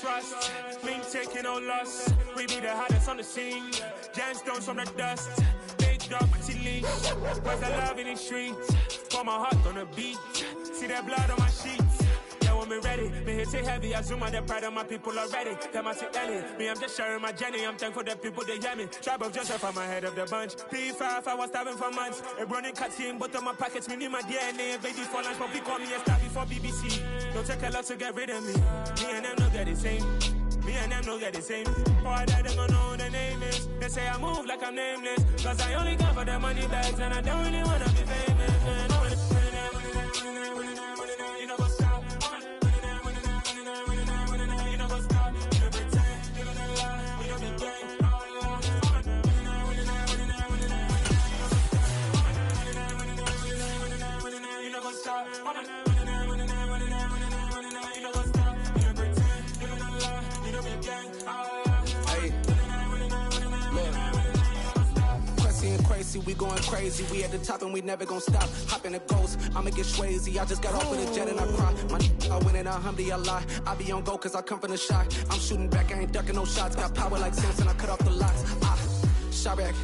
trust. We ain't taking no loss. We be the hottest on the scene. Gemstones from the dust. Big dog, pretty leash. Where's the love in the streets? Pour my heart on the beat. See that blood on my sheets. Yeah, when me ready, me hit it heavy. I zoom on the pride of my people already. Them I see Ellie. Me, I'm just sharing my journey. I'm thankful that people they hear me. Tribe of Joseph, I'm ahead of the bunch. P5, I was starving for months. A running cut in, but on my pockets, me need my DNA. Baby for lunch, but we call me a star before BBC. Don't take a lot to get rid of me. Me and them don't get the same. Me and them don't get the same. Boy, that they don't know who the name is. They say I move like I'm nameless. Cause I only come for the money bags. And I don't really wanna be famous, man. You know what's up? You know what's up? You don't pretend. You don't lie. We don't be gang. You know what's up? Crazy, we going crazy. We at the top and we never gonna stop. Hop in a ghost, I'ma get swayzy. I just got off with a jet and I cry. My I win in a Humvee, I lie. I be on go cause I come from the shot. I'm shooting back, I ain't ducking no shots. Got power like Samson, I cut off the lots. Shot back,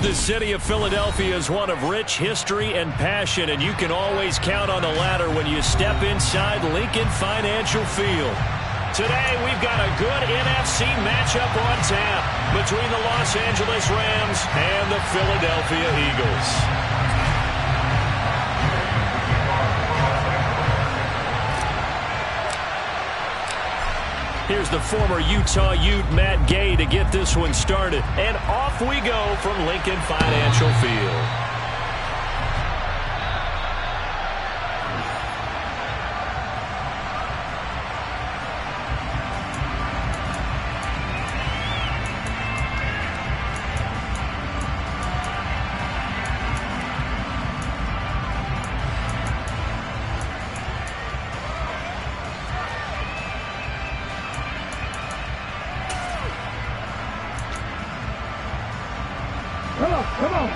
The city of Philadelphia is one of rich history and passion, and you can always count on the latter when you step inside Lincoln Financial Field. Today, we've got a good NFC matchup on tap between the Los Angeles Rams and the Philadelphia Eagles. Here's the former Utah Ute Matt Gay to get this one started. And off we go from Lincoln Financial Field. Come on.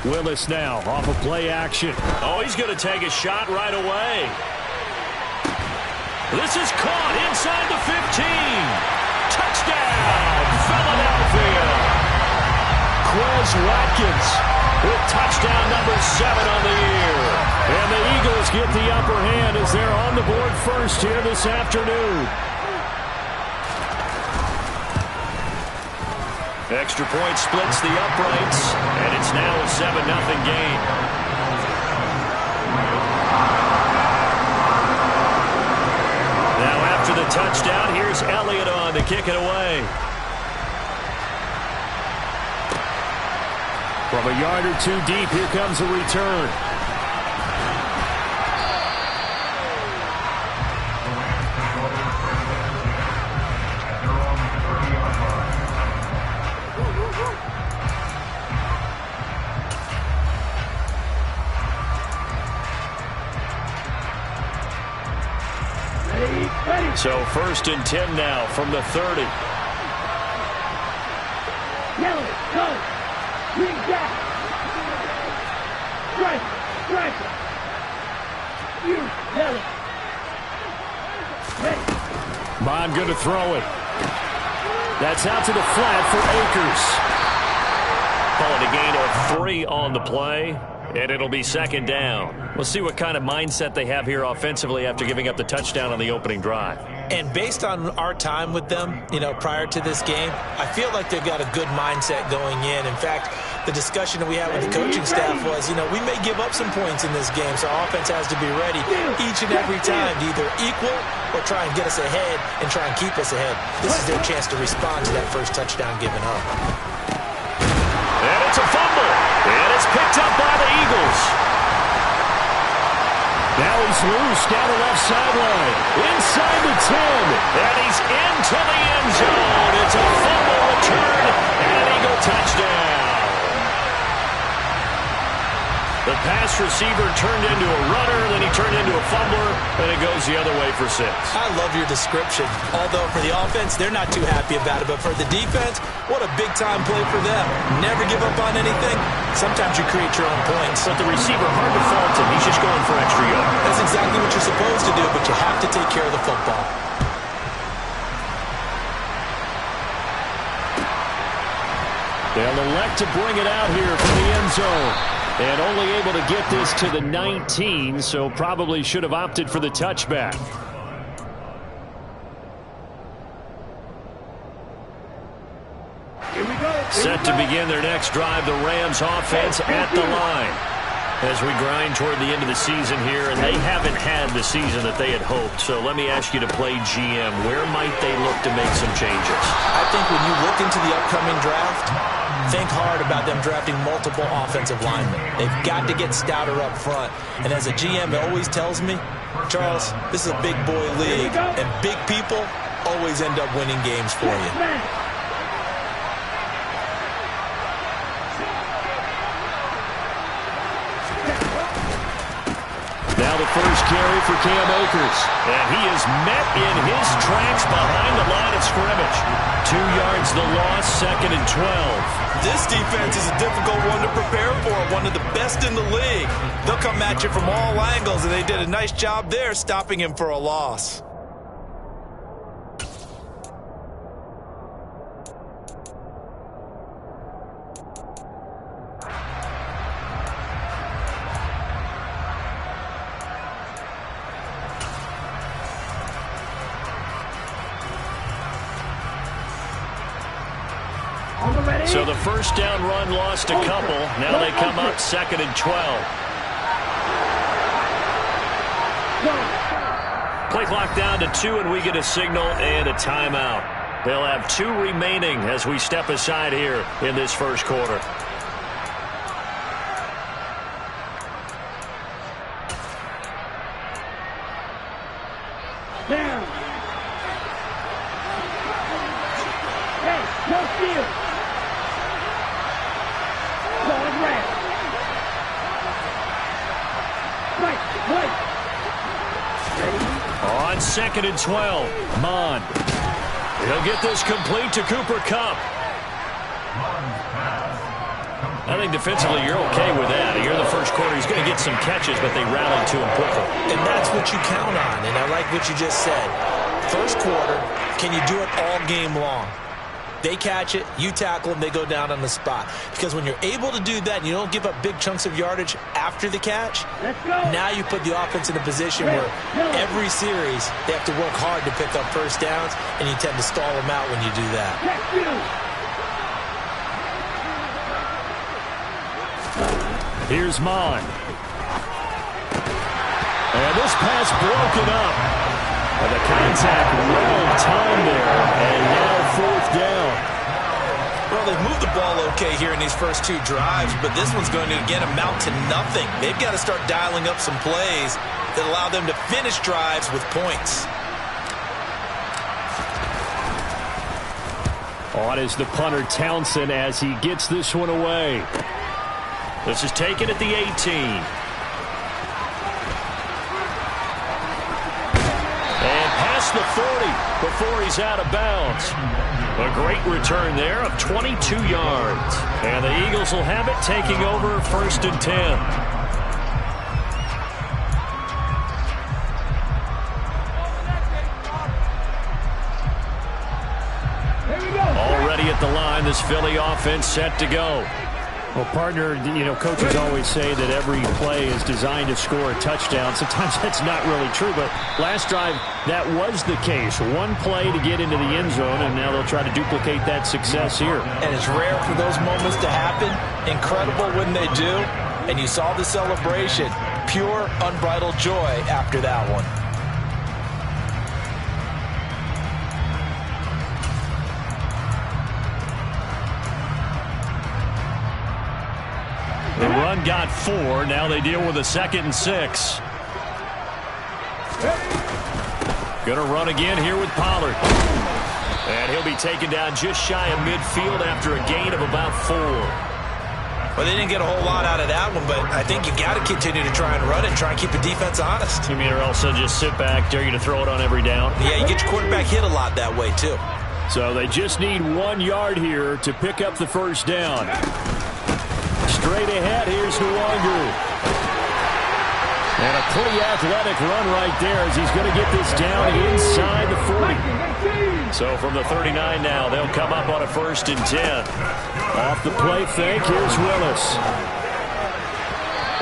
Willis now off of play action. Oh, he's going to take a shot right away. This is caught inside the 15. Touchdown, Philadelphia. Quez Watkins with touchdown number 7 on the year. And the Eagles get the upper hand as they're on the board first here this afternoon. Extra point splits the uprights, and it's now a 7-0 game. Now after the touchdown, here's Elliott on to kick it away. From a yard or two deep, here comes a return. So 1st and 10 now from the 30. Yellow, go. Read that. Strike. You, yellow. Ready. Bond going to throw it. That's out to the flat for Akers. Call it a gain of 3 on the play, and it'll be 2nd down. We'll see what kind of mindset they have here offensively after giving up the touchdown on the opening drive. And based on our time with them, prior to this game, I feel like they've got a good mindset going in. In fact, the discussion that we had with the coaching staff was, we may give up some points in this game, so our offense has to be ready each and every time to either equal or try and get us ahead and try and keep us ahead. This is their chance to respond to that first touchdown given up. And it's a fumble, and it's picked up by the Eagles. Now he's loose down the left sideline, inside the 10, and he's into the end zone. It's a fumble return and an Eagle touchdown. The pass receiver turned into a runner, then he turned into a fumbler, and it goes the other way for 6. I love your description. Although for the offense, they're not too happy about it. But for the defense, what a big-time play for them. Never give up on anything. Sometimes you create your own points. But the receiver, hard to fault him. He's just going for extra yards. That's exactly what you're supposed to do, but you have to take care of the football. They'll elect to bring it out here from the end zone. And only able to get this to the 19, so probably should have opted for the touchback. Here we go. Set to begin their next drive, the Rams offense at the line. As we grind toward the end of the season here, and they haven't had the season that they had hoped. So let me ask you to play GM. Where might they look to make some changes? I think when you look into the upcoming draft, think hard about them drafting multiple offensive linemen. They've got to get stouter up front. And as a GM, it always tells me, Charles, this is a big boy league, and big people always end up winning games for you. Now the first carry for Cam Akers. And he is met in his tracks behind the line of scrimmage. 2 yards the loss, 2nd and 12. This defense is a difficult one to prepare for, one of the best in the league. They'll come at you from all angles, and they did a nice job there stopping him for a loss. So the first down run lost a couple. Now they come up 2nd and 12. Play clock down to 2, and we get a signal and a timeout. They'll have 2 remaining as we step aside here in this first quarter. Down. Hey, no steal. On 2nd and 12, Mon. He'll get this complete to Cooper Kupp. I think defensively you're okay with that. You're the first quarter. He's going to get some catches, but they rallied to him quickly. And that's what you count on, and I like what you just said. First quarter, can you do it all game long? They catch it, you tackle them, they go down on the spot. Because when you're able to do that and you don't give up big chunks of yardage after the catch, now you put the offense in a position where every series they have to work hard to pick up first downs, and you tend to stall them out when you do that. Here's Mon. And this pass broken up. And the contact well timed there, and now 4th down. Well, they've moved the ball okay here in these first 2 drives, but this one's going to, again, amount to nothing. They've got to start dialing up some plays that allow them to finish drives with points. On is the punter, Townsend, as he gets this one away. This is taken at the 18. The 40 before he's out of bounds. A great return there of 22 yards. And the Eagles will have it, taking over 1st and 10. Already at the line, this Philly offense set to go. Well, partner, coaches always say that every play is designed to score a touchdown. Sometimes that's not really true, but last drive, that was the case. One play to get into the end zone, and now they'll try to duplicate that success here. And it's rare for those moments to happen. Incredible when they do. And you saw the celebration. Pure, unbridled joy after that one. The run got 4. Now they deal with a 2nd and 6. Gonna run again here with Pollard. And he'll be taken down just shy of midfield after a gain of about 4. Well, they didn't get a whole lot out of that one, but I think you got to continue to try and run it, try and keep the defense honest. You mean or else just sit back, dare you to throw it on every down? Yeah, you get your quarterback hit a lot that way, too. So they just need 1 yard here to pick up the first down. Straight ahead, here's Nwangu. And a pretty athletic run right there as he's going to get this down inside the 40. So from the 39 now, they'll come up on a 1st and 10. Off the play fake, here's Willis.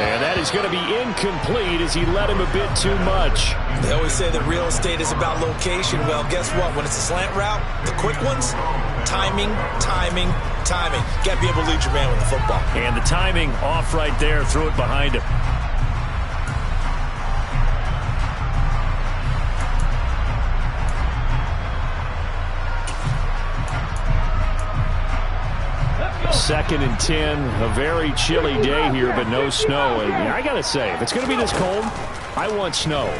And that is going to be incomplete as he led him a bit too much. They always say that real estate is about location. Well, guess what? When it's a slant route, the quick ones, timing, timing, timing. Got to be able to lead your man with the football. And the timing off right there, threw it behind him. Second and 10, a very chilly day here, but no snow. And I got to say, if it's going to be this cold, I want snow.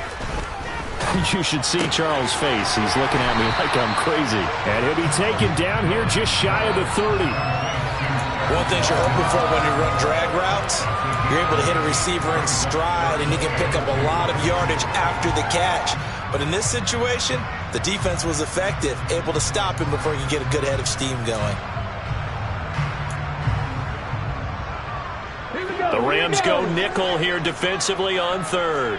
You should see Charles' face. He's looking at me like I'm crazy. And he'll be taken down here just shy of the 30. One thing you're hoping for when you run drag routes, you're able to hit a receiver in stride, and he can pick up a lot of yardage after the catch. But in this situation, the defense was effective, able to stop him before he could get a good head of steam going. The Rams go nickel here defensively on 3rd.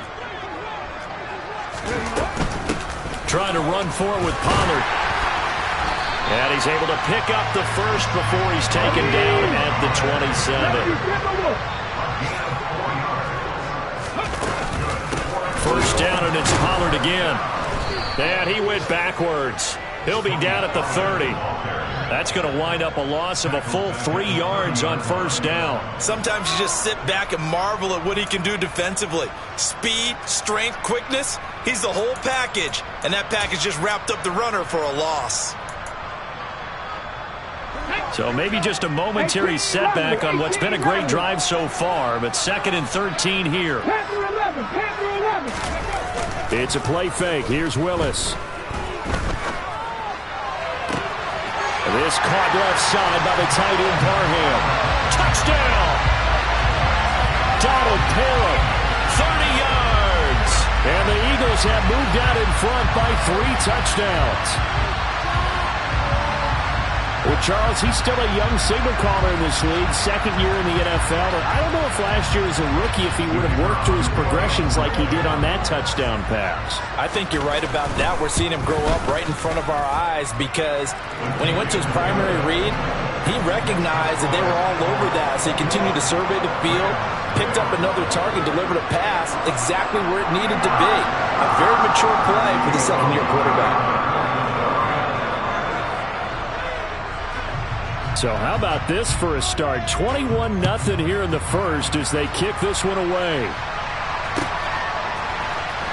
Trying to run forward with Pollard. And he's able to pick up the first before he's taken down at the 27. First down, and it's Pollard again. And he went backwards. He'll be down at the 30. That's going to wind up a loss of a full 3 yards on 1st down. Sometimes you just sit back and marvel at what he can do defensively. Speed, strength, quickness, he's the whole package. And that package just wrapped up the runner for a loss. So maybe just a momentary setback on what's been a great drive so far, but 2nd and 13 here. It's a play fake. Here's Willis. This caught left side by the tight end Parham. Touchdown! Donald Parham, 30 yards. And the Eagles have moved out in front by 3 touchdowns. Well, Charles, he's still a young signal caller in this league, 2nd year in the NFL. And I don't know if last year as a rookie if he would have worked through his progressions like he did on that touchdown pass. I think you're right about that. We're seeing him grow up right in front of our eyes because when he went to his primary read, he recognized that they were all over that. So he continued to survey the field, picked up another target, delivered a pass exactly where it needed to be. A very mature play for the 2nd-year quarterback. So how about this for a start? 21-0 here in the first as they kick this one away.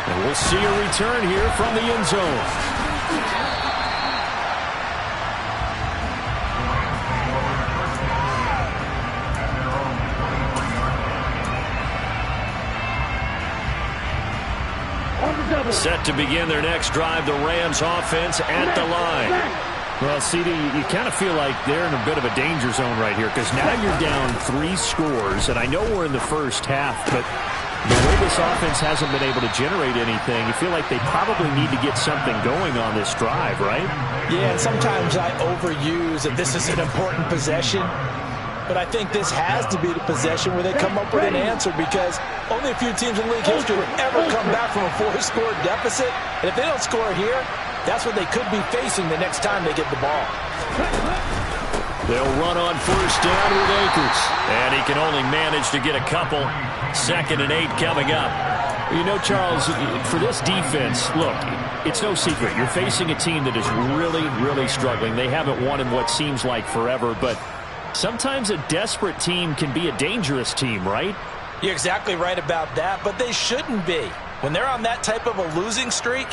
And we'll see a return here from the end zone. Set to begin their next drive, the Rams offense at the line. Well, CD, you kind of feel like they're in a bit of a danger zone right here because now you're down 3 scores, and I know we're in the first half, but the way this offense hasn't been able to generate anything, you feel like they probably need to get something going on this drive, right? Yeah, and sometimes I overuse that this is an important possession, but I think this has to be the possession where they come up with an answer because only a few teams in league history have ever come back from a 4-score deficit, and if they don't score here, that's what they could be facing the next time they get the ball. They'll run on 1st down with Akers. And he can only manage to get a couple. 2nd and 8 coming up. You know, Charles, for this defense, look, it's no secret. You're facing a team that is really, really struggling. They haven't won in what seems like forever, but sometimes a desperate team can be a dangerous team, right? You're exactly right about that, but they shouldn't be. When they're on that type of a losing streak,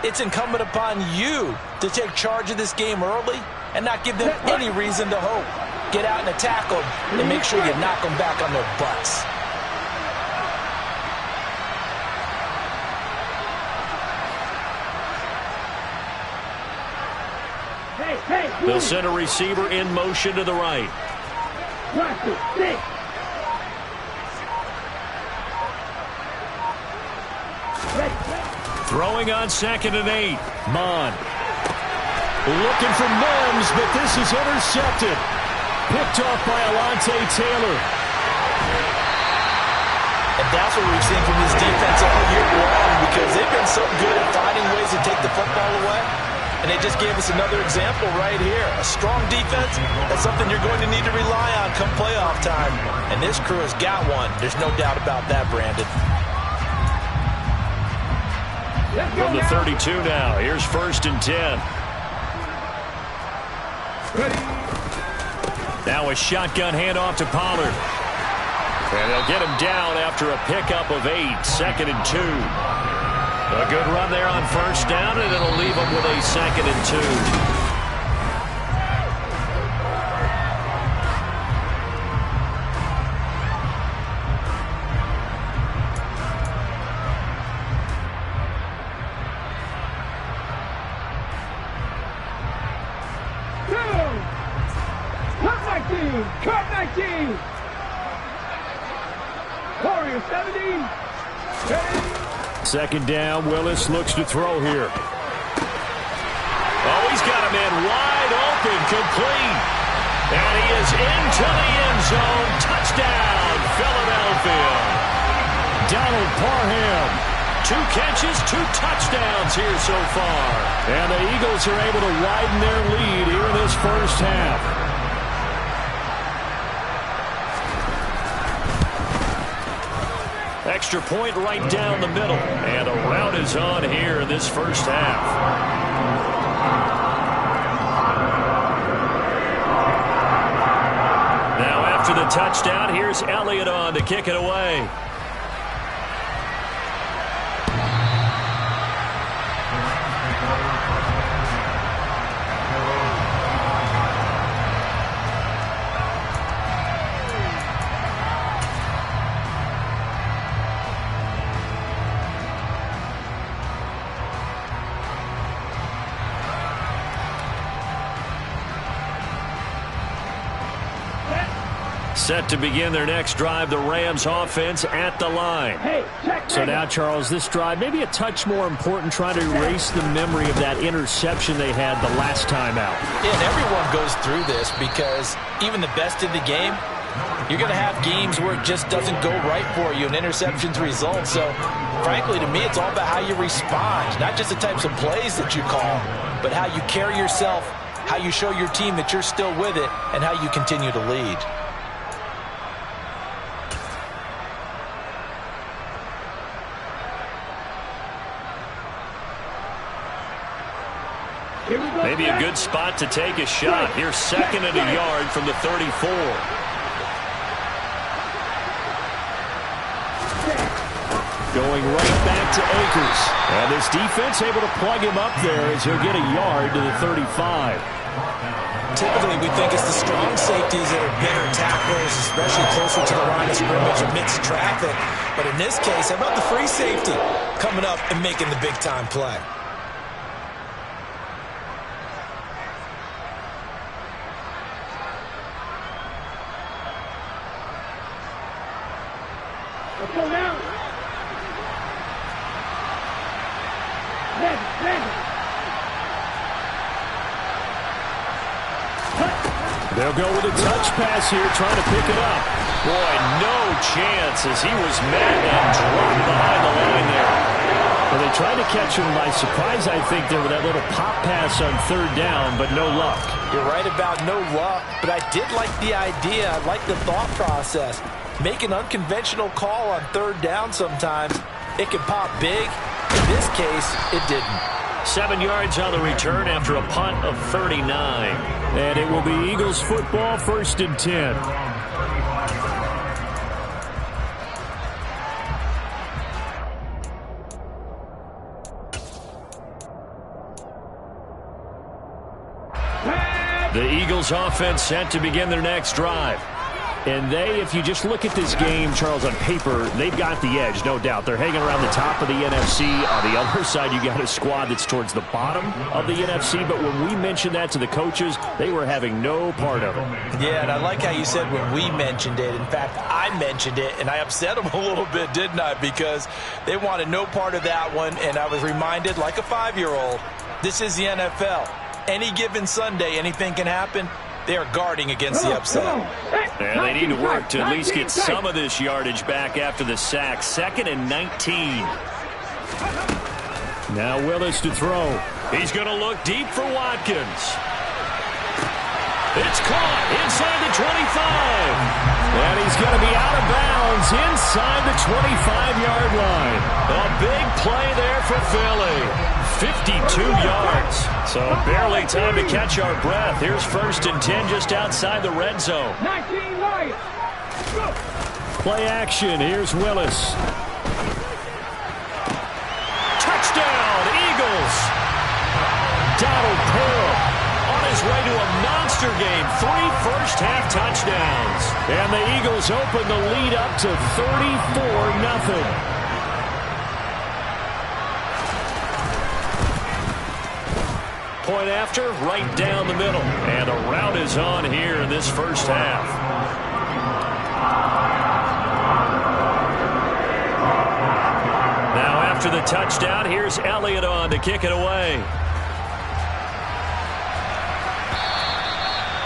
it's incumbent upon you to take charge of this game early and not give them any reason to hope. Get out and attack them and make sure you knock them back on their butts. They'll send a receiver in motion to the right. Practice, 6. Throwing on 2nd and 8. Mon. Looking for Mims, but this is intercepted. Picked off by Alontae Taylor. And that's what we've seen from this defense all year long, because they've been so good at finding ways to take the football away. And they just gave us another example right here. A strong defense, that's something you're going to need to rely on come playoff time. And this crew has got one. There's no doubt about that, Brandon. From the 32 now. Here's 1st and 10. Now a shotgun handoff to Pollard. And they'll get him down after a pickup of 8. 2nd and 2. A good run there on 1st down, and it'll leave him with a 2nd and 2. Cut 19. Warrior 70. 2nd down. Willis looks to throw here. Oh, he's got him in wide open, complete. And he is into the end zone. Touchdown, Philadelphia. Donald Parham. 2 catches, 2 touchdowns here so far. And the Eagles are able to widen their lead here in this first half. Extra point right down the middle. And a rout is on here in this first half. Now after the touchdown, here's Elliott on to kick it away. Set to begin their next drive, the Rams offense at the line. So now, Charles, this drive maybe a touch more important, trying to erase the memory of that interception they had the last time out. Yeah, and everyone goes through this, because even the best in the game, you're going to have games where it just doesn't go right for you, and interceptions result. So, frankly, to me, it's all about how you respond, not just the types of plays that you call, but how you carry yourself, how you show your team that you're still with it, and how you continue to lead. Maybe a good spot to take a shot. Here's 2nd and a yard from the 34. Going right back to Akers. And this defense able to plug him up there as he'll get a yard to the 35. Typically, we think it's the strong safeties that are better tacklers, especially closer to the line of scrimmage amidst traffic. But in this case, how about the free safety coming up and making the big-time play? Let's go now. They'll go with a touch pass here, trying to pick it up. Boy, no chance as he was met and dropped behind the line there. Well, they tried to catch him by surprise, I think, there with that little pop pass on 3rd down, but no luck. You're right about no luck, but I did like the idea. I like the thought process. Make an unconventional call on 3rd down sometimes. It can pop big. In this case, it didn't. 7 yards on the return after a punt of 39. And it will be Eagles football, 1st and 10. The Eagles offense set to begin their next drive. And they, if you just look at this game, Charles, on paper, they've got the edge, no doubt. They're hanging around the top of the NFC. On the other side, you got a squad that's towards the bottom of the NFC. But when we mentioned that to the coaches, they were having no part of it. Yeah, and I like how you said when we mentioned it. In fact, I mentioned it, and I upset them a little bit, didn't I? Because they wanted no part of that one, and I was reminded, like a 5-year-old, this is the NFL. Any given Sunday, anything can happen. They are guarding against the upset. And they need to work to at least get some of this yardage back after the sack. 2nd and 19. Now Willis to throw. He's going to look deep for Watkins. It's caught inside the 25. And he's going to be out of bounds inside the 25-yard line. A big play there for Philly. 52 yards. So barely time to catch our breath. Here's 1st and 10 just outside the red zone. 19 right. Play action. Here's Willis. Touchdown, Eagles. Donald Pearl on his way to a monster game. 3 first-half touchdowns. And the Eagles open the lead up to 34-0. Point after, right down the middle. And a rout is on here in this first half. Now after the touchdown, here's Elliott on to kick it away.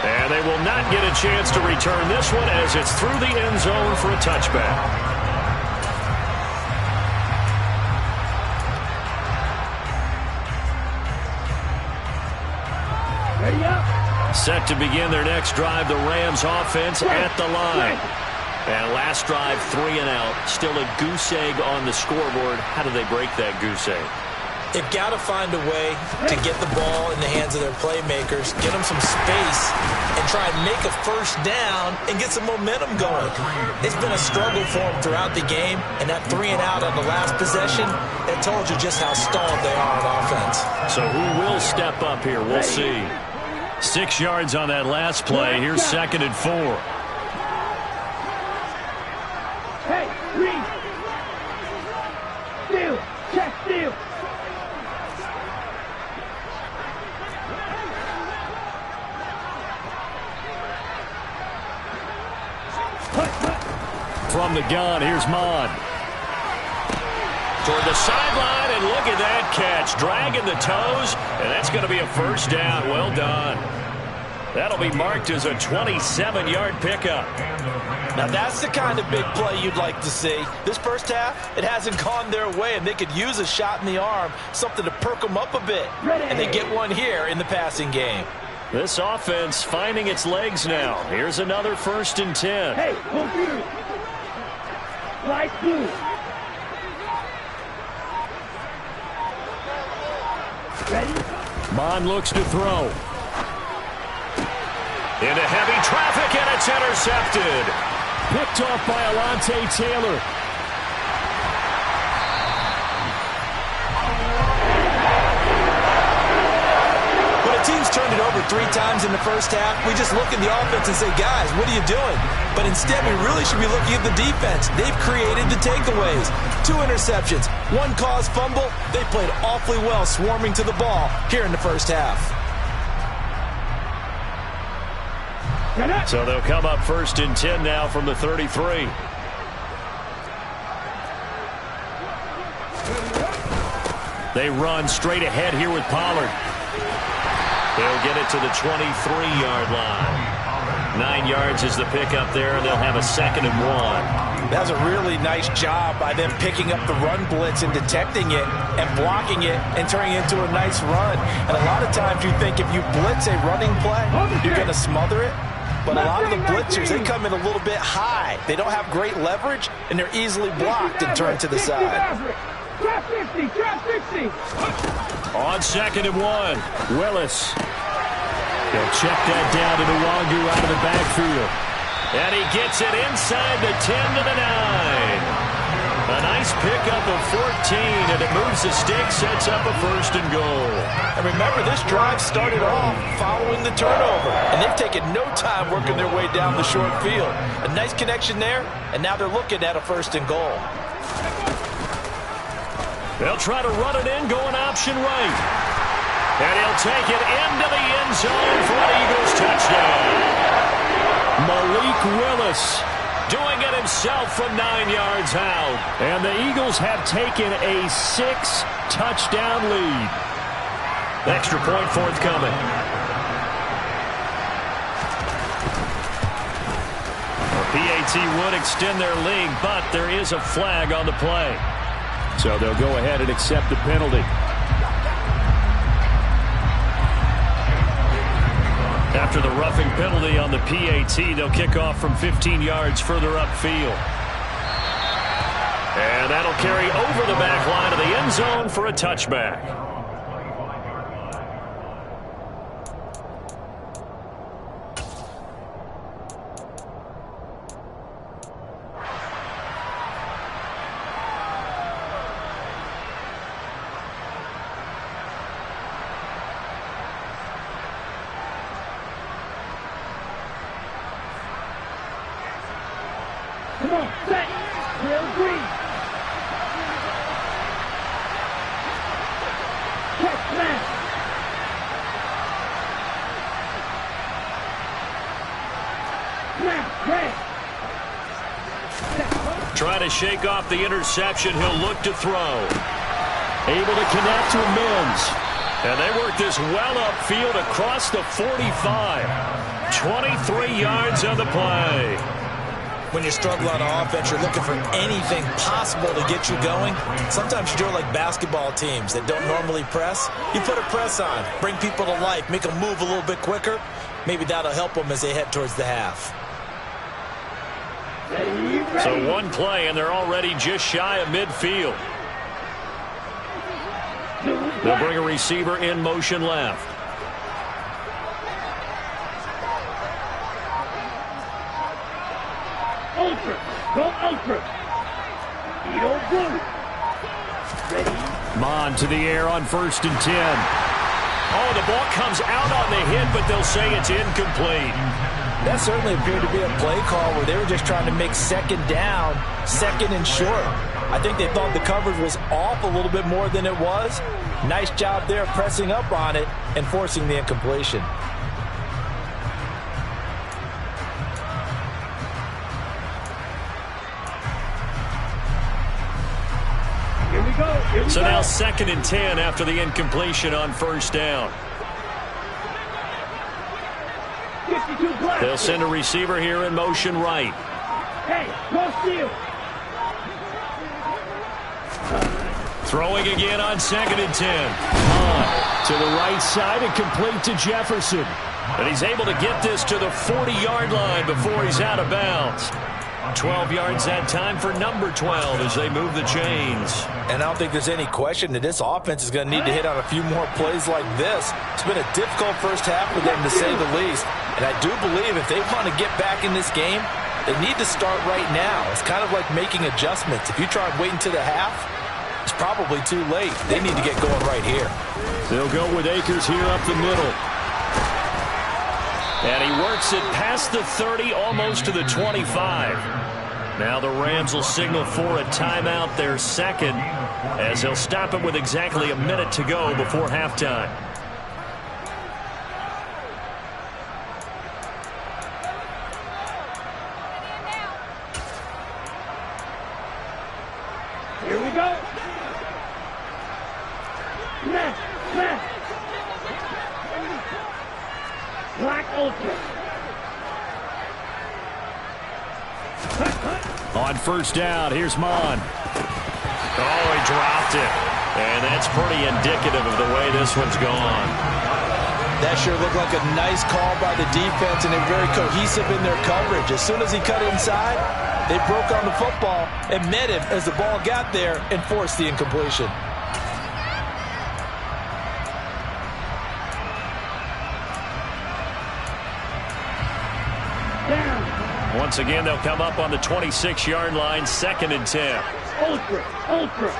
And they will not get a chance to return this one as it's through the end zone for a touchback. Set to begin their next drive, the Rams offense at the line. And last drive, 3 and out. Still a goose egg on the scoreboard. How do they break that goose egg? They've got to find a way to get the ball in the hands of their playmakers, get them some space, and try and make a first down and get some momentum going. It's been a struggle for them throughout the game, and that 3 and out on the last possession, that told you just how stalled they are on offense. So who will step up here? We'll see. 6 yards on that last play. Here's 2nd and 4. Hey, read. Steal. Check steal. From the gun, here's Mod. Toward the sideline, and look at that catch. Dragging the toes, and that's going to be a first down. Well done. That'll be marked as a 27-yard pickup. Now that's the kind of big play you'd like to see. This first half, it hasn't gone their way, and they could use a shot in the arm, something to perk them up a bit. And they get one here in the passing game. This offense finding its legs now. Here's another 1st and 10. Hey, go through. Light blue. Ready? Mon looks to throw. Into heavy traffic, and it's intercepted. Picked off by Alontae Taylor. When a team's turned it over 3 times in the first half, we just look at the offense and say, guys, what are you doing? But instead, we really should be looking at the defense. They've created the takeaways. 2 interceptions, 1 caused fumble. They played awfully well swarming to the ball here in the first half. So they'll come up 1st and 10 now from the 33. They run straight ahead here with Pollard. They'll get it to the 23-yard line. 9 yards is the pickup there, and they'll have a 2nd and 1. That was a really nice job by them picking up the run blitz and detecting it and blocking it and turning it into a nice run. And a lot of times you think if you blitz a running play, you're going to smother it. But a lot of the blitzers, they come in a little bit high. They don't have great leverage, and they're easily blocked and turned to the side. Drop 50, drop 60. On 2nd and 1, Willis. He'll check that down to Nwangu out of the backfield. And he gets it inside the 10 to the 9. A nice pickup of 14, and it moves the sticks, sets up a 1st and goal. And remember, this drive started off following the turnover, and they've taken no time working their way down the short field. A nice connection there, and now they're looking at a 1st and goal. They'll try to run it in, going option right. And he'll take it into the end zone for an Eagles touchdown. Malik Willis doing it himself from 9 yards out. And the Eagles have taken a 6-touchdown lead. Extra point forthcoming. The PAT would extend their lead, but there is a flag on the play. So they'll go ahead and accept the penalty. After the roughing penalty on the PAT, they'll kick off from 15 yards further upfield. And that'll carry over the back line of the end zone for a touchback. Come on, set. Real green. Catch that. Snap, red. Trying to shake off the interception. He'll look to throw. Able to connect to Mims. And they work this well upfield across the 45. 23 yards on the play. When you struggle on offense, you're looking for anything possible to get you going. Sometimes you do it like basketball teams that don't normally press. You put a press on, bring people to life, make them move a little bit quicker. Maybe that'll help them as they head towards the half. So one play, and they're already just shy of midfield. They'll bring a receiver in motion left. Ultra. Go ultra. Edo blue. Ready. Mon to the air on 1st and 10. Oh, the ball comes out on the hit, but they'll say it's incomplete. That certainly appeared to be a play call where they were just trying to make 2nd down, 2nd and short. I think they thought the coverage was off a little bit more than it was. Nice job there pressing up on it and forcing the incompletion. So now 2nd and 10 after the incompletion on 1st down. They'll send a receiver here in motion right. Hey, go steal. Throwing again on 2nd and 10. To the right side and complete to Jefferson. And he's able to get this to the 40-yard line before he's out of bounds. 12 yards that time for number 12 as they move the chains. And I don't think there's any question that this offense is going to need to hit on a few more plays like this. It's been a difficult first half for them, to say the least. And I do believe if they want to get back in this game, they need to start right now. It's kind of like making adjustments. If you try and wait until the half, it's probably too late. They need to get going right here. They'll go with Akers here up the middle. And he works it past the 30, almost to the 25. Now the Rams will signal for a timeout, their 2nd, as they'll stop it with exactly a minute to go before halftime. Here we go. Left. Black ultra. On 1st down, here's Mon. Oh, he dropped it. And that's pretty indicative of the way this one's gone. That sure looked like a nice call by the defense, and they're very cohesive in their coverage. As soon as he cut inside, they broke on the football and met him as the ball got there and forced the incompletion. Once again, they'll come up on the 26-yard line, 2nd and 10. Ultra.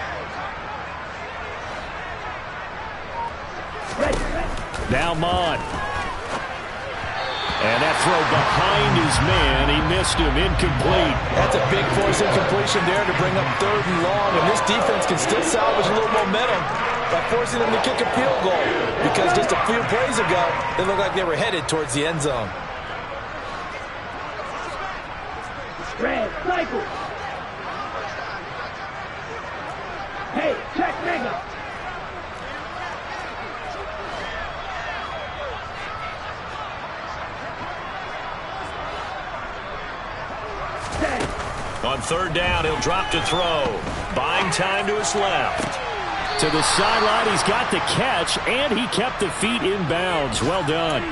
Now Mon. And that throw behind his man. He missed him. Incomplete. That's a big force incompletion there to bring up 3rd and long. And this defense can still salvage a little momentum by forcing them to kick a field goal. Because just a few plays ago, they looked like they were headed towards the end zone. Red, cycle. Hey, check mega. On 3rd down, he'll drop to throw. Buying time to his left. To the sideline, he's got the catch, and he kept the feet in bounds. Well done.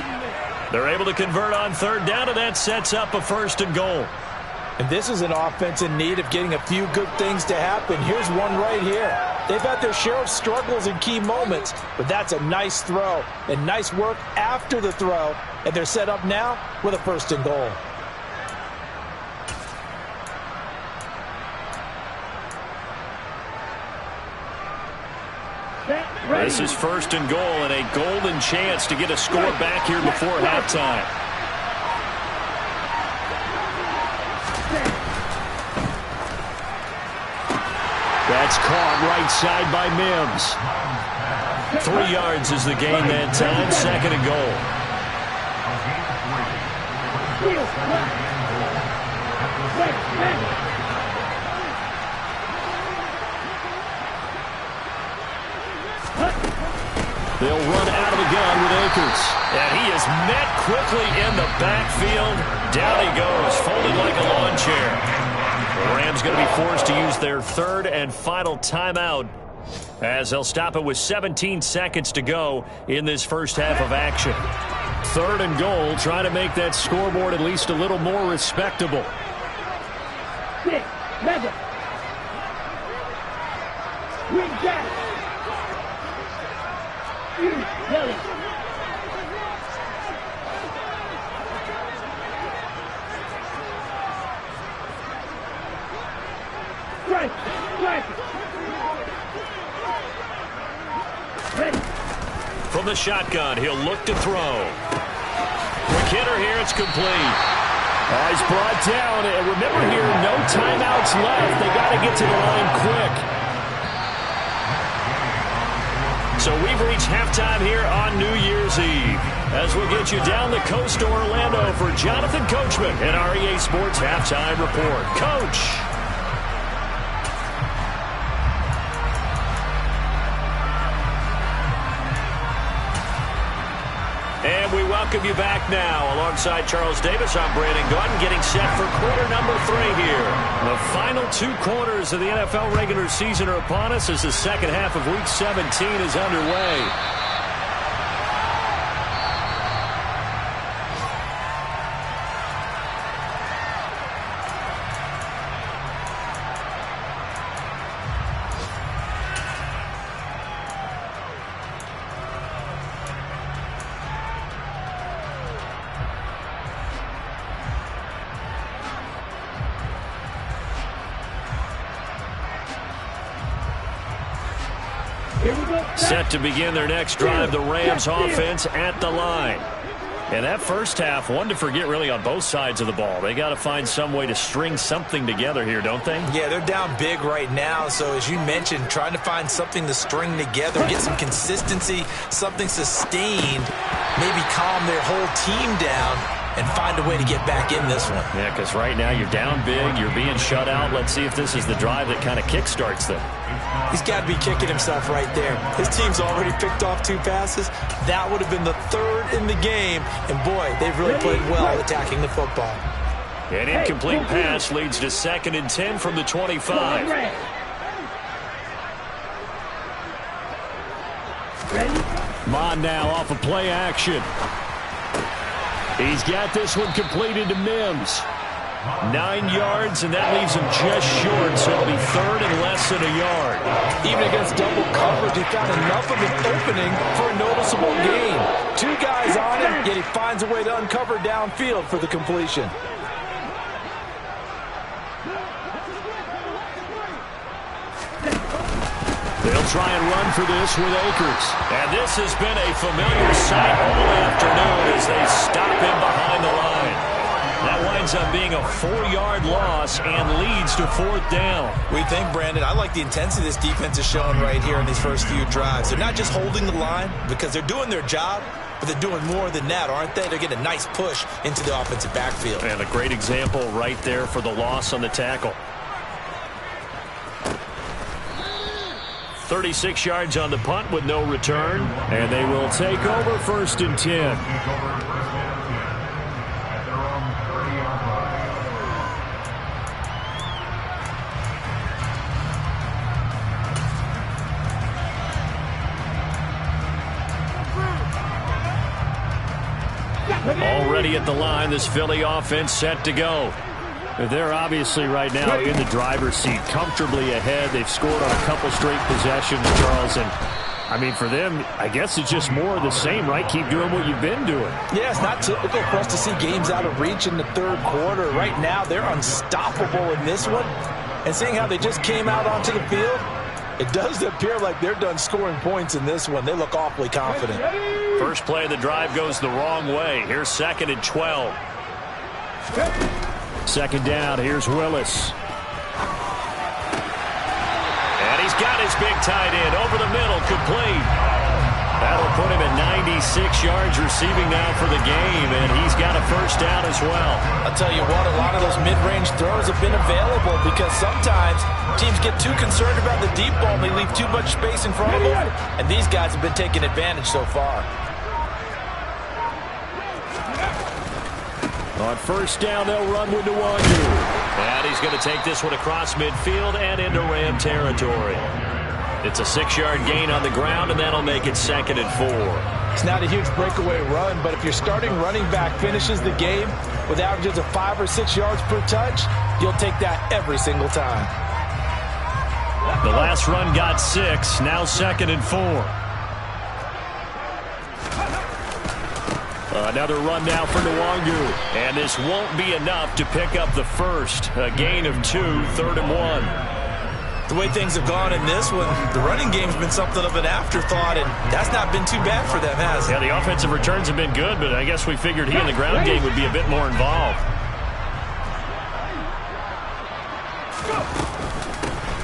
They're able to convert on 3rd down, and that sets up a 1st and goal. And this is an offense in need of getting a few good things to happen. Here's one right here. They've had their share of struggles in key moments, but that's a nice throw and nice work after the throw. And they're set up now with a 1st and goal. This is 1st and goal and a golden chance to get a score back here before halftime. That's caught right side by Mims. 3 yards is the gain that time. 2nd and goal. They'll run out of the gun with Akers. And he is met quickly in the backfield. Down he goes, folded like a lawn chair. The Rams going to be forced to use their 3rd and final timeout as they'll stop it with 17 seconds to go in this first half of action. 3rd and goal, trying to make that scoreboard at least a little more respectable. 6, mega. Green jack. Nelly. Strike. Ready. From the shotgun, he'll look to throw. Quick hitter here, it's complete. He's brought down. And remember here, no timeouts left. They got to get to the line quick. So we've reached halftime here on New Year's Eve. As we'll get you down the coast to Orlando for Jonathan Coachman and our EA Sports Halftime Report. Coach. And we welcome you back now. Alongside Charles Davis, I'm Brandon Gaudin, getting set for quarter number 3 here. The final 2 quarters of the NFL regular season are upon us as the second half of Week 17 is underway. Set to begin their next drive, the Rams offense at the line. And that first half, one to forget really on both sides of the ball. They got to find some way to string something together here, don't they? Yeah, they're down big right now. So as you mentioned, trying to find something to string together, get some consistency, something sustained, maybe calm their whole team down and find a way to get back in this one. Yeah, because right now you're down big, you're being shut out. Let's see if this is the drive that kind of kickstarts them. He's got to be kicking himself right there. His team's already picked off 2 passes. That would have been the 3rd in the game. And, boy, they've really played well attacking the football. An incomplete pass leads to 2nd and 10 from the 25. Mon now off of play action. He's got this one completed to Mims. 9 yards, and that leaves him just short, so it'll be 3rd and less than a yard. Even against double coverage, he found enough of an opening for a noticeable gain. 2 guys on him, yet he finds a way to uncover downfield for the completion. try and run for this with Akers. And this has been a familiar sight all afternoon as they stop him behind the line. That winds up being a 4-yard loss and leads to 4th down. We think, Brandon, I like the intensity this defense is showing right here in these first few drives. They're not just holding the line because they're doing their job, but they're doing more than that, aren't they? They're getting a nice push into the offensive backfield. And a great example right there for the loss on the tackle. 36 yards on the punt with no return. And they will take over 1st and 10. Already at the line, this Philly offense set to go. They're obviously right now in the driver's seat, comfortably ahead. They've scored on a couple straight possessions, Charles. And, I mean, for them, I guess it's just more of the same, right? Keep doing what you've been doing. Yeah, it's not typical for us to see games out of reach in the 3rd quarter. Right now, they're unstoppable in this one. And seeing how they just came out onto the field, it does appear like they're done scoring points in this one. They look awfully confident. First play of the drive goes the wrong way. Here's 2nd and 12. 2nd down. Here's Willis. And he's got his big tight end over the middle, complete. That'll put him at 96 yards receiving now for the game, and he's got a 1st down as well. I'll tell you what, a lot of those mid-range throws have been available because sometimes teams get too concerned about the deep ball and they leave too much space in front of them, and these guys have been taking advantage so far. On 1st down, they'll run with Nwangu. And he's going to take this one across midfield and into Ram territory. It's a 6-yard gain on the ground, and that'll make it 2nd and 4. It's not a huge breakaway run, but if your starting running back finishes the game with averages of 5 or 6 yards per touch, you'll take that every single time. The last run got 6, now 2nd and 4. Another run now for Nwangu. And this won't be enough to pick up the 1st. A gain of 2, 3rd and 1. The way things have gone in this one, the running game's been something of an afterthought, and that's not been too bad for them, has it? Yeah, the offensive returns have been good, but I guess we figured he in the ground game would be a bit more involved.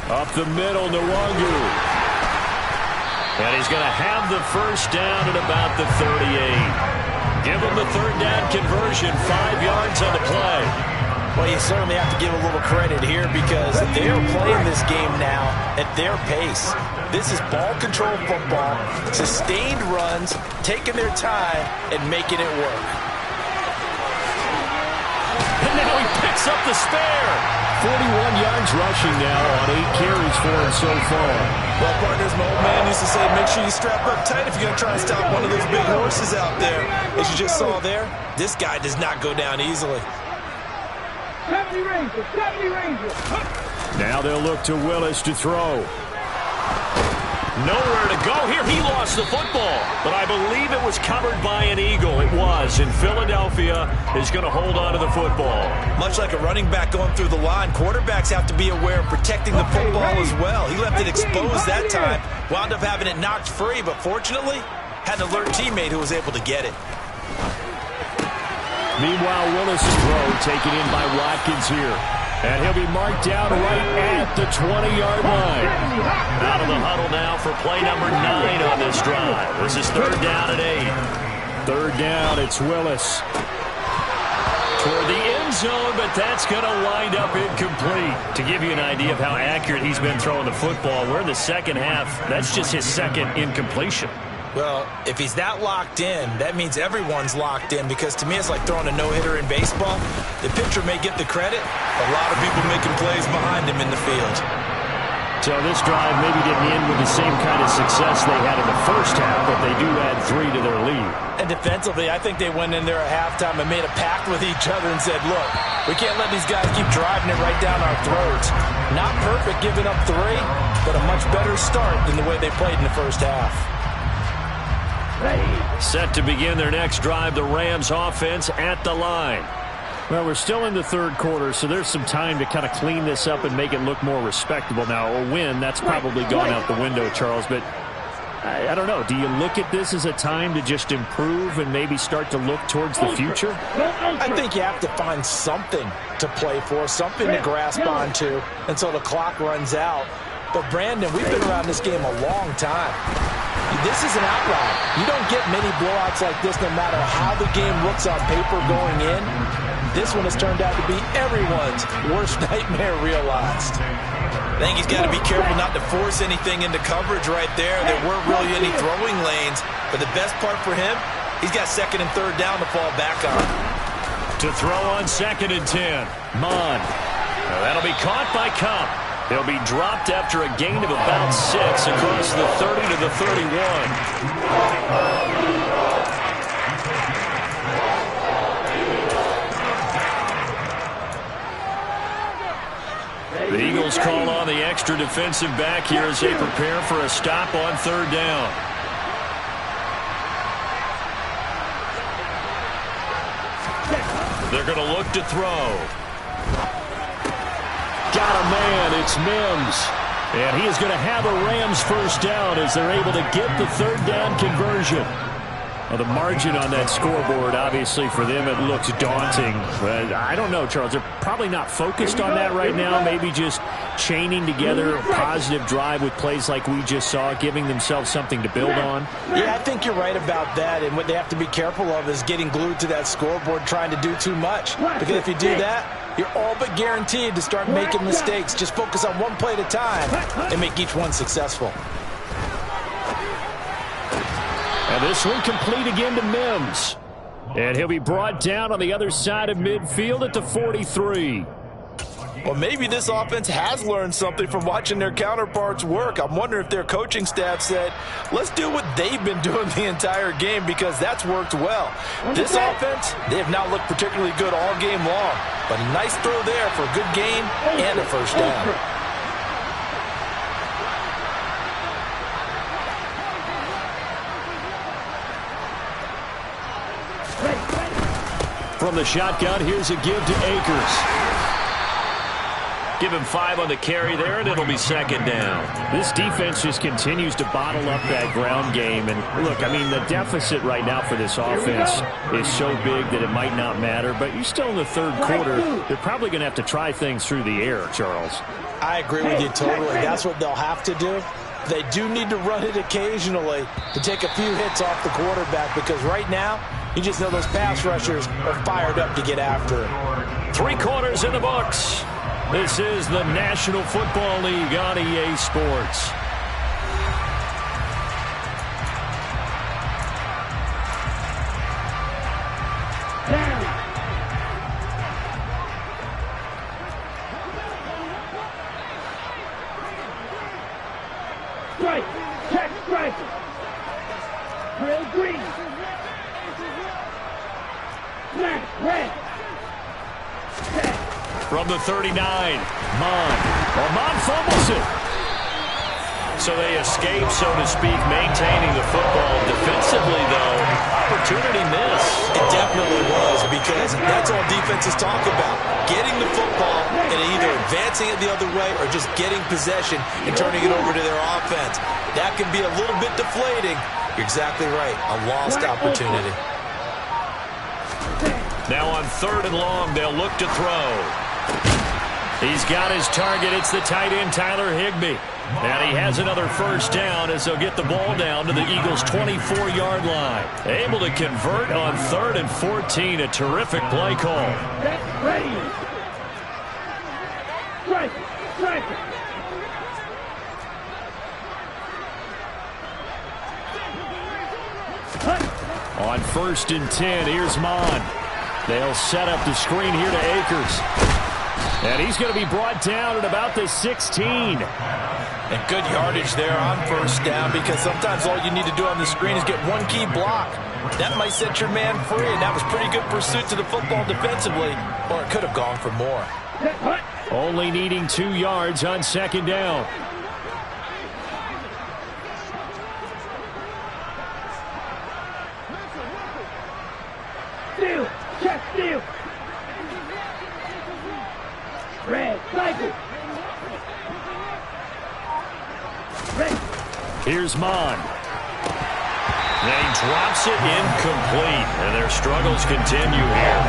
Up the middle, Nwangu. And he's going to have the 1st down at about the 38. Give him the 3rd down conversion, 5 yards on the play. Well, you certainly have to give a little credit here because they are playing this game now at their pace. This is ball control football, sustained runs, taking their time, and making it work. And now he picks up the spare. 41 yards rushing now on 8 carries for him so far. Well, partners, my old man used to say, make sure you strap up tight if you're going to try and stop one of those big horses out there. As you just saw there, this guy does not go down easily. 70 Rangers. Now they'll look to Willis to throw. Nowhere to go here. He lost the football, but I believe it was covered by an Eagle. It was, and Philadelphia is going to hold on to the football. Much like a running back going through the line, quarterbacks have to be aware of protecting the football as well. He left it exposed that time, wound up having it knocked free, but fortunately, had an alert teammate who was able to get it. Meanwhile, Willis' throw taken in by Watkins here. And he'll be marked down right at the 20-yard line. Out of the huddle now for play number 9 on this drive. This is 3rd down and 8. 3rd down, it's Willis. Toward the end zone, but that's going to wind up incomplete. To give you an idea of how accurate he's been throwing the football, we're in the 2nd half. That's just his 2nd incompletion. Well, if he's that locked in, that means everyone's locked in because to me it's like throwing a no-hitter in baseball. The pitcher may get the credit, a lot of people making plays behind him in the field. So this drive maybe didn't end with the same kind of success they had in the 1st half, but they do add 3 to their lead. And defensively, I think they went in there at halftime and made a pact with each other and said, look, we can't let these guys keep driving it right down our throats. Not perfect giving up 3, but a much better start than the way they played in the 1st half. Set to begin their next drive, the Rams offense at the line. Well, we're still in the third quarter, so there's some time to kind of clean this up and make it look more respectable. Now, a win, that's probably gone out the window, Charles, but I don't know. Do you look at this as a time to just improve and maybe start to look towards the future? I think you have to find something to play for, something to grasp onto until the clock runs out. But, Brandon, we've been around this game a long time. This is an outlier. You don't get many blowouts like this no matter how the game looks on paper going in. This one has turned out to be everyone's worst nightmare realized. I think he's got to be careful not to force anything into coverage right there. There weren't really any throwing lanes. But the best part for him, he's got second and third down to fall back on. To throw on 2nd and 10. Mon. Now that'll be caught by Cup. He'll be dropped after a gain of about 6 across the 30 to the 31. The Eagles call on the extra defensive back here as they prepare for a stop on 3rd down. They're going to look to throw. Got a man, it's Mims. And he is going to have a Rams first down as they're able to get the 3rd down conversion. Well, the margin on that scoreboard, obviously, for them, it looks daunting. But I don't know, Charles. They're probably not focused on that right now. Maybe just chaining together a positive drive with plays like we just saw, giving themselves something to build on. Yeah, I think you're right about that. And what they have to be careful of is getting glued to that scoreboard trying to do too much. Because if you do that, you're all but guaranteed to start making mistakes. Just focus on one play at a time and make each one successful. And this one complete again to Mims. And he'll be brought down on the other side of midfield at the 43. Well, maybe this offense has learned something from watching their counterparts work. I'm wondering if their coaching staff said, let's do what they've been doing the entire game because that's worked well. This offense, they have not looked particularly good all game long. But a nice throw there for a good gain and a first down. From the shotgun, here's a give to Akers. Give him 5 on the carry there, and it'll be 2nd down. This defense just continues to bottle up that ground game. And look, I mean, the deficit right now for this offense is so big that it might not matter. But you're still in the 3rd quarter. They're probably going to have to try things through the air, Charles. I agree with you totally. That's what they'll have to do. They do need to run it occasionally to take a few hits off the quarterback because right now, you just know those pass rushers are fired up to get after it. 3 quarters in the books. This is the National Football League on EA Sports. Strike! Check strike! Drill green! Smash red! From the 39, Mon. Well, Mon fumbles it. So they escape, so to speak, maintaining the football. Defensively, though, opportunity missed. It definitely was because that's all defenses talk about. Getting the football and either advancing it the other way or just getting possession and turning it over to their offense. That can be a little bit deflating. You're exactly right. A lost opportunity. Now on 3rd and long, they'll look to throw. He's got his target. It's the tight end, Tyler Higbee. And he has another first down as they'll get the ball down to the Eagles' 24-yard line. Able to convert on 3rd and 14. A terrific play call. That's ready. Strike! Strike! On 1st and 10, here's Mon. They'll set up the screen here to Akers. And he's going to be brought down at about the 16. And good yardage there on 1st down because sometimes all you need to do on the screen is get one key block. That might set your man free, and that was pretty good pursuit to the football defensively, or it could have gone for more. Only needing 2 yards on 2nd down. Steal! Check steal! Cycle. Ready. Here's Mon. And he drops it incomplete. And their struggles continue here.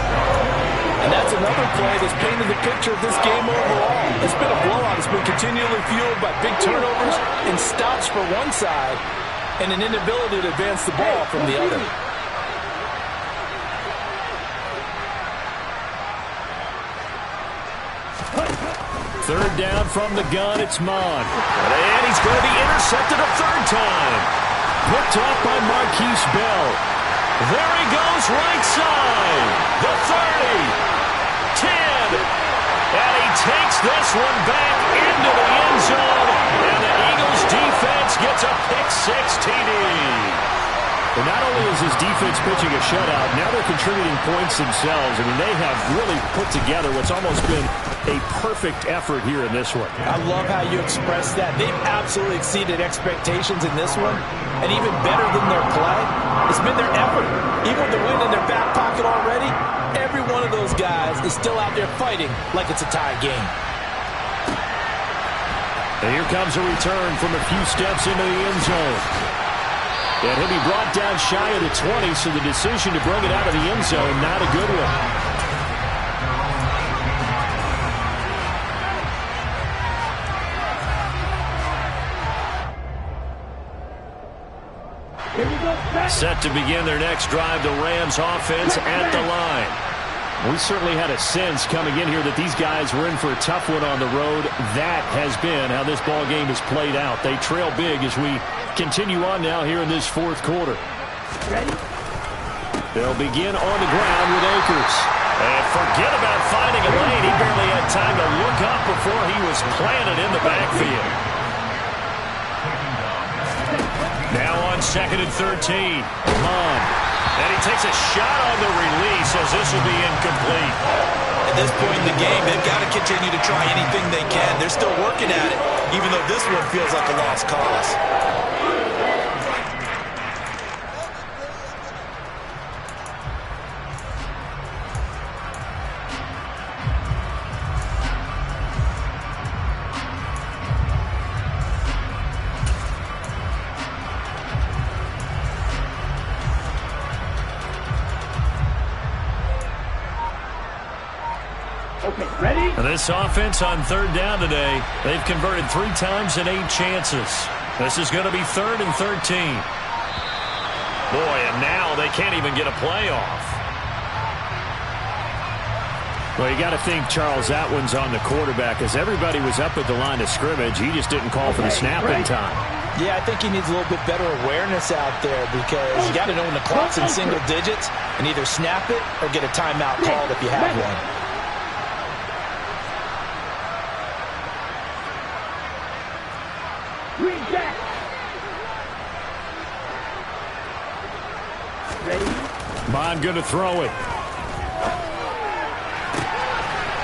And that's another play that's painted the picture of this game overall. It's been a blowout. It's been continually fueled by big turnovers and stops for one side and an inability to advance the ball from the other. Third down from the gun, it's Mon. And he's going to be intercepted a third time. Picked off by Marquise Bell. There he goes, right side. The 30. 10. And he takes this one back into the end zone. And the Eagles defense gets a pick-6 TD. And not only is his defense pitching a shutout, now they're contributing points themselves. I mean, they have really put together what's almost been a perfect effort here in this one. I love how you express that. They've absolutely exceeded expectations in this one. And even better than their play, it's been their effort. Even with the win in their back pocket already, every one of those guys is still out there fighting like it's a tie game. And here comes a return from a few steps into the end zone. And he'll be brought down shy of the 20, so the decision to bring it out of the end zone, not a good one. Set to begin their next drive, the Rams offense at the line. We certainly had a sense coming in here that these guys were in for a tough one on the road. That has been how this ball game has played out. They trail big as we continue on now here in this fourth quarter. Ready. They'll begin on the ground with Akers. And forget about finding a lane. He barely had time to look up before he was planted in the backfield. Now on 2nd and 13. Mon. And he takes a shot on the release as this will be incomplete. At this point in the game, they've got to continue to try anything they can. They're still working at it, even though this one feels like a lost cause. This offense on third down today, they've converted 3 times in 8 chances. This is going to be 3rd and 13. Boy, and now they can't even get a playoff. Well, you got to think, Charles, that one's on the quarterback as everybody was up at the line of scrimmage. He just didn't call for the snap in time. Yeah, I think he needs a little bit better awareness out there because you got to know when the clock's in single digits and either snap it or get a timeout called if you have one. Mon going to throw it.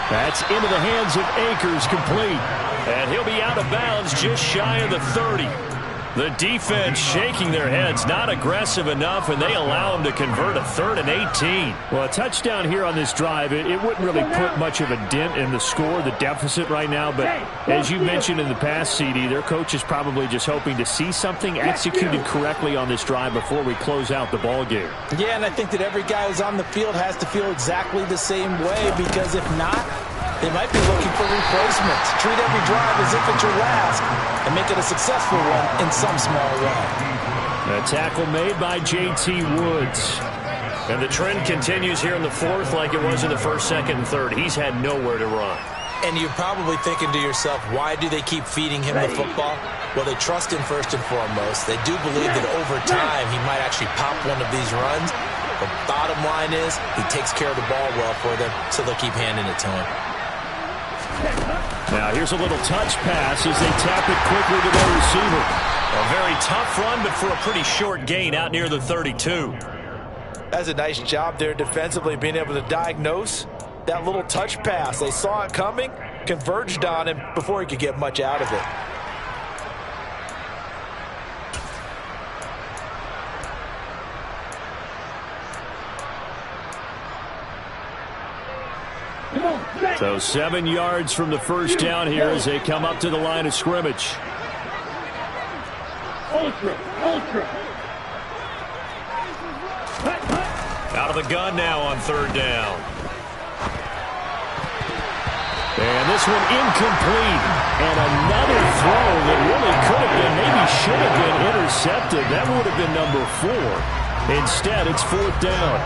That's into the hands of Akers, complete. And he'll be out of bounds just shy of the 30. The defense shaking their heads, not aggressive enough, and they allow him to convert a 3rd and 18. Well, a touchdown here on this drive, it wouldn't really put much of a dent in the score, the deficit right now. But as you mentioned in the past, CD, their coach is probably just hoping to see something executed correctly on this drive before we close out the ball game. Yeah, and I think that every guy who's on the field has to feel exactly the same way, because if not, they might be looking for replacements. Treat every drive as if it's your last and make it a successful one in some small way. A tackle made by J.T. Woods. And the trend continues here in the 4th like it was in the 1st, 2nd, and 3rd. He's had nowhere to run. And you're probably thinking to yourself, why do they keep feeding him the football? Well, they trust him first and foremost. They do believe that over time he might actually pop one of these runs. The bottom line is he takes care of the ball well for them, so they'll keep handing it to him. Now here's a little touch pass as they tap it quickly to their receiver. A very tough run, but for a pretty short gain out near the 32. That's a nice job there defensively, being able to diagnose that little touch pass. They saw it coming, converged on him before he could get much out of it. So 7 yards from the first down here as they come up to the line of scrimmage. Ultra. Out of the gun now on third down. And this one incomplete. And another throw that really could have been, maybe should have been intercepted. That would have been number 4. Instead, it's fourth down.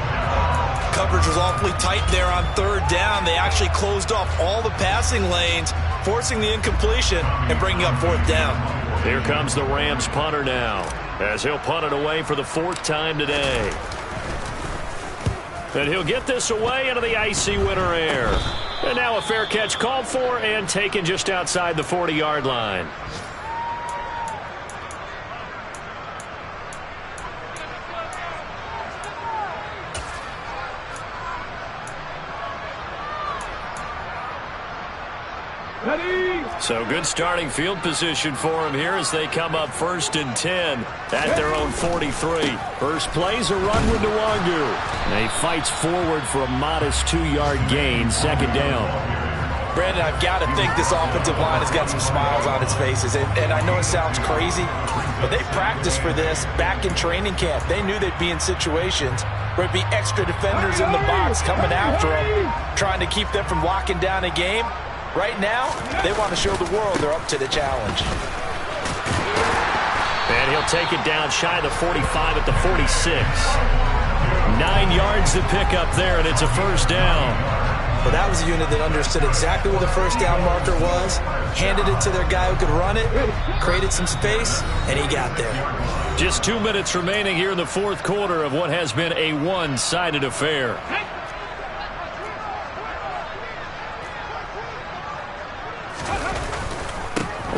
Coverage was awfully tight there on third down. They actually closed off all the passing lanes, forcing the incompletion and bringing up fourth down. Here comes the Rams punter now, as he'll punt it away for the 4th time today. And he'll get this away into the icy winter air. And now a fair catch called for and taken just outside the 40-yard line. So good starting field position for him here as they come up 1st and 10 at their own 43. First play's a run with Nwangu. And he fights forward for a modest 2-yard gain, 2nd down. Brandon, I've got to think this offensive line has got some smiles on its faces. And I know it sounds crazy, but they practiced for this back in training camp. They knew they'd be in situations where it'd be extra defenders in the box coming after them, trying to keep them from locking down a game. Right now, they want to show the world they're up to the challenge. And he'll take it down shy of the 45 at the 46. 9 yards to pick up there, and it's a first down. Well, that was a unit that understood exactly where the first down marker was, handed it to their guy who could run it, created some space, and he got there. Just 2 minutes remaining here in the 4th quarter of what has been a one-sided affair.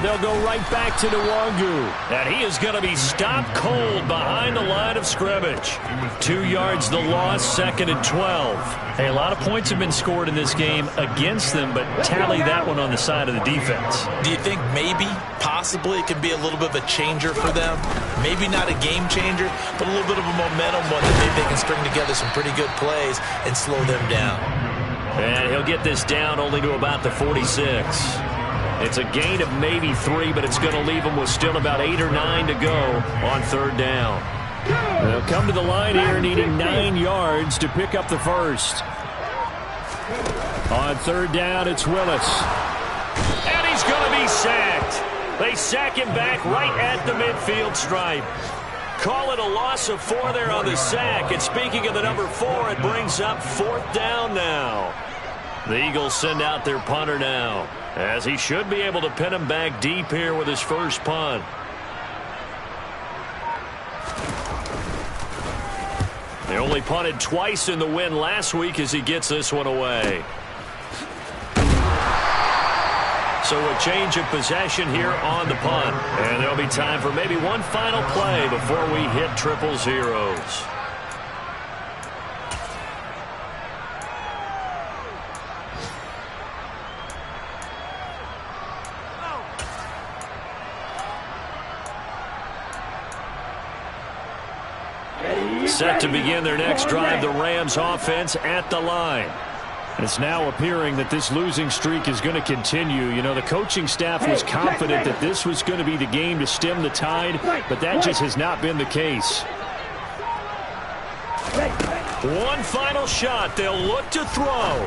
They'll go right back to Nwangu. And he is going to be stopped cold behind the line of scrimmage. 2 yards the loss, 2nd and 12. Hey, a lot of points have been scored in this game against them, but tally that one on the side of the defense. Do you think maybe, possibly, it could be a little bit of a changer for them? Maybe not a game changer, but a little bit of a momentum one that maybe they can string together some pretty good plays and slow them down. And he'll get this down only to about the 46. It's a gain of maybe 3, but it's going to leave them with still about 8 or 9 to go on third down. They'll come to the line here needing 9 yards to pick up the first. On third down, it's Willis. And he's going to be sacked. They sack him back right at the midfield stripe. Call it a loss of 4 there on the sack. And speaking of the number 4, it brings up 4th down now. The Eagles send out their punter now, as he should be able to pin him back deep here with his first punt. They only punted twice in the win last week as he gets this one away. So a change of possession here on the punt. And there'll be time for maybe one final play before we hit triple zeros. Set to begin their next drive, the Rams offense at the line. It's now appearing that this losing streak is going to continue. You know, the coaching staff was confident that this was going to be the game to stem the tide, but that just has not been the case. One final shot. They'll look to throw.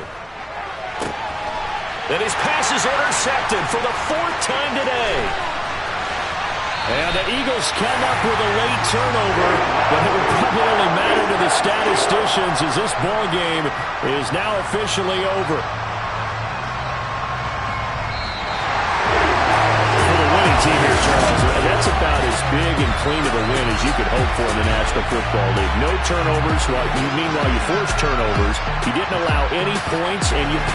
And his pass is intercepted for the 4th time today. And the Eagles come up with a late turnover, but it would probably only matter to the statisticians as this ball game is now officially over. For the winning team here, Charles, that's about as big and clean of a win as you could hope for in the National Football League. No turnovers. Meanwhile, you forced turnovers. You didn't allow any points, and you